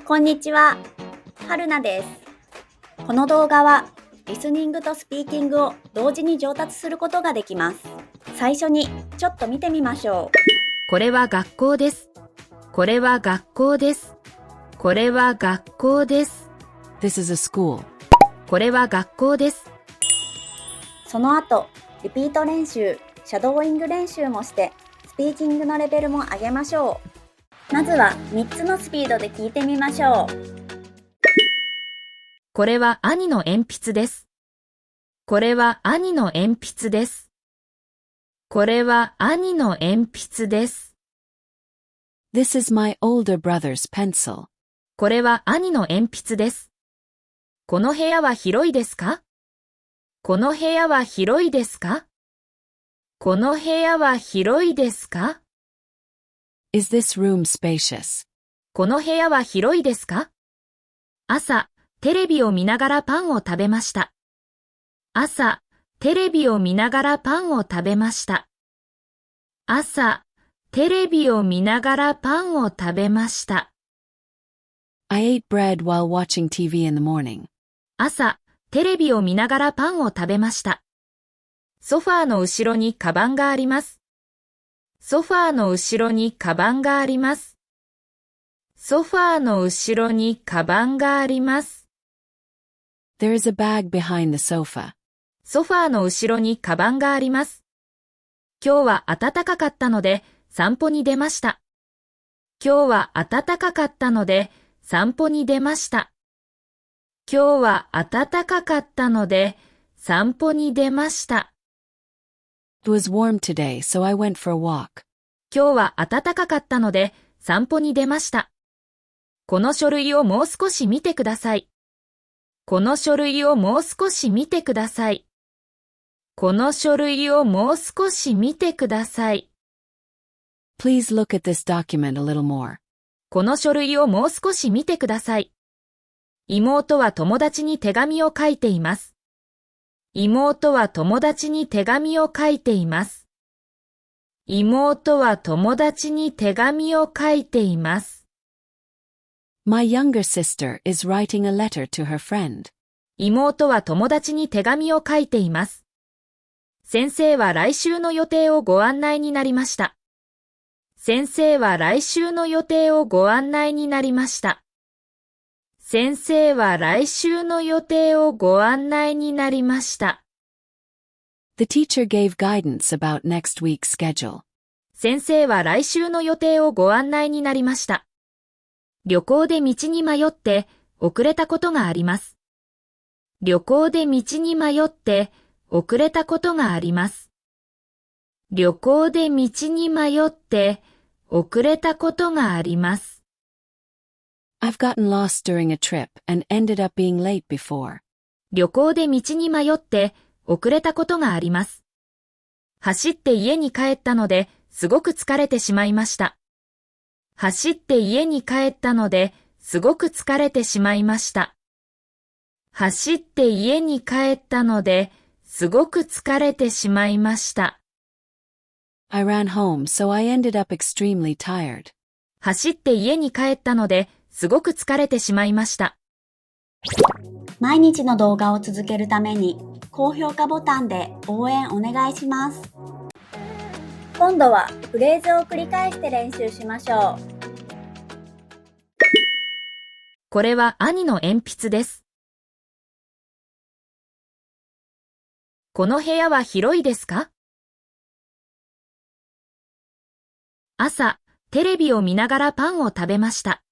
こんにちは、はるなです。この動画はリスニングとスピーキングを同時に上達することができます。最初にちょっと見てみましょう。これは学校です。これは学校です。これは学校です。This is a school. これは学校です。その後、リピート練習、シャドーイング練習もしてスピーキングのレベルも上げましょう。まずは3つのスピードで聞いてみましょう。これは兄の鉛筆です。これは兄の鉛筆です。これは兄の鉛筆です。This is my older brother's pencil. これは兄の鉛筆です。この部屋は広いですか？この部屋は広いですか？この部屋は広いですか？ Is this room spacious? この部屋は広いですか？朝、テレビを見ながらパンを食べました。朝、テレビを見ながらパンを食べました。朝、テレビを見ながらパンを食べました。I ate bread while watching TV in the morning. 朝、テレビを見ながらパンを食べました。ソファーの後ろにカバンがあります。ソファーの後ろにカバンがあります。ソファーの後ろにカバンがあります。There is a bag behind the sofa. ソファーの後ろにカバンがあります。今日は暖かかったので散歩に出ました。今日は暖かかったので散歩に出ました。今日は暖かかったので散歩に出ました。It was warm today, so I went for a walk. 今日は暖かかったので散歩に出ました。この書類をもう少し見てください。この書類をもう少し見てください。この書類をもう少し見てください。Please look at this document a little more. この書類をもう少し見てください。妹は友達に手紙を書いています。妹は友達に手紙を書いています。妹は友達に手紙を書いています。My younger sister is writing a letter to her friend. 妹は友達に手紙を書いています。先生は来週の予定をご案内になりました。先生は来週の予定をご案内になりました。先生は来週の予定をご案内になりました。The teacher gave guidance about next week's schedule. 先生は来週の予定をご案内になりました。旅行で道に迷って遅れたことがあります。旅行で道に迷って遅れたことがあります。旅行で道に迷って遅れたことがあります。I've gotten lost during a trip and ended up being late before. 旅行で道に迷って遅れたことがあります。走って家に帰ったのですごく疲れてしまいました。走って家に帰ったのですごく疲れてしまいました。走って家に帰ったのですごく疲れてしまいました。I ran home, so I ended up extremely tired. 走って家に帰ったのですごく疲れてしまいました。毎日の動画を続けるために高評価ボタンで応援お願いします。今度はフレーズを繰り返して練習しましょう。これは兄の鉛筆です。この部屋は広いですか？朝、テレビを見ながらパンを食べました。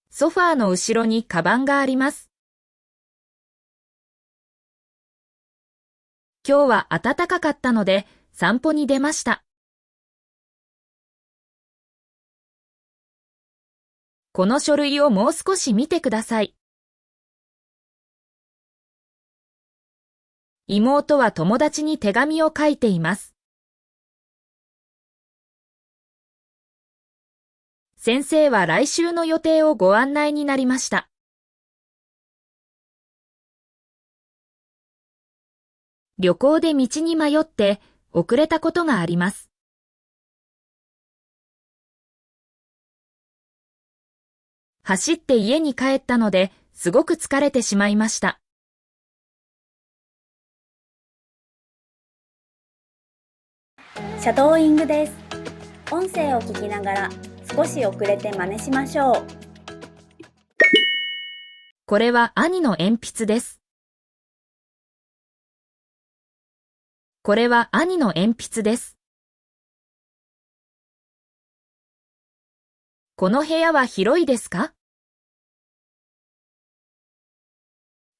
ソファーの後ろにカバンがあります。今日は暖かかったので散歩に出ました。この書類をもう少し見てください。妹は友達に手紙を書いています。先生は来週の予定をご案内になりました。旅行で道に迷って遅れたことがあります。走って家に帰ったので、すごく疲れてしまいました。シャドーイングです。音声を聞きながら少し遅れて真似しましょう。これは兄の鉛筆です。これは兄の鉛筆です。この部屋は広いですか？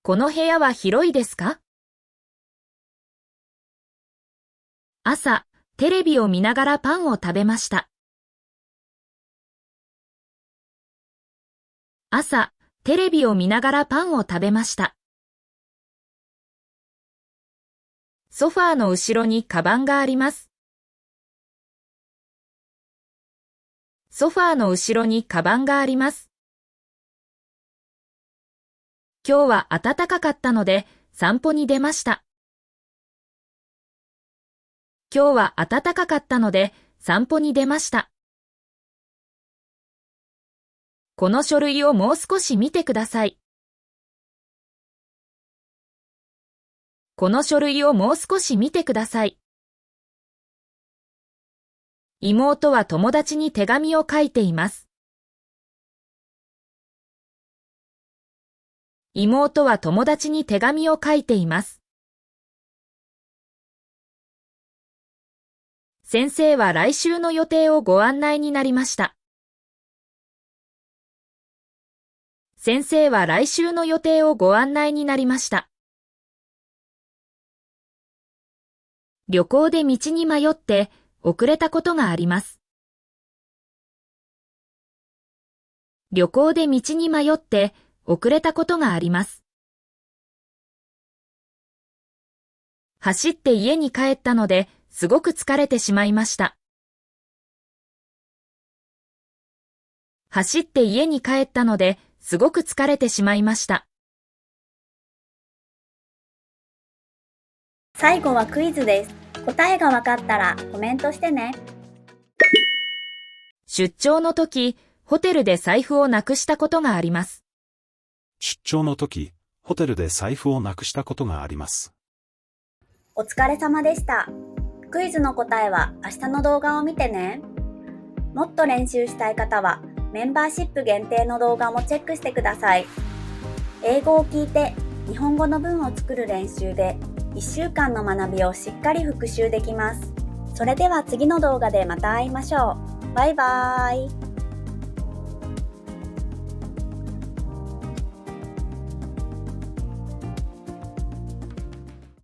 この部屋は広いですか？朝、テレビを見ながらパンを食べました。朝、テレビを見ながらパンを食べました。ソファーの後ろにカバンがあります。ソファーの後ろにカバンがあります。今日は暖かかったので散歩に出ました。今日は暖かかったので散歩に出ました。この書類をもう少し見てください。この書類をもう少し見てください。妹は友達に手紙を書いています。妹は友達に手紙を書いています。先生は来週の予定をご案内になりました。先生は来週の予定をご案内になりました。旅行で道に迷って遅れたことがあります。旅行で道に迷って遅れたことがあります。走って家に帰ったのですごく疲れてしまいました。走って家に帰ったのですごく疲れてしまいました。最後はクイズです。答えがわかったらコメントしてね。出張の時、ホテルで財布をなくしたことがあります。出張の時、ホテルで財布をなくしたことがあります。お疲れ様でした。クイズの答えは明日の動画を見てね。もっと練習したい方はメンバーシップ限定の動画もチェックしてください。英語を聞いて日本語の文を作る練習で1週間の学びをしっかり復習できます。それでは次の動画でまた会いましょう。バイバーイ。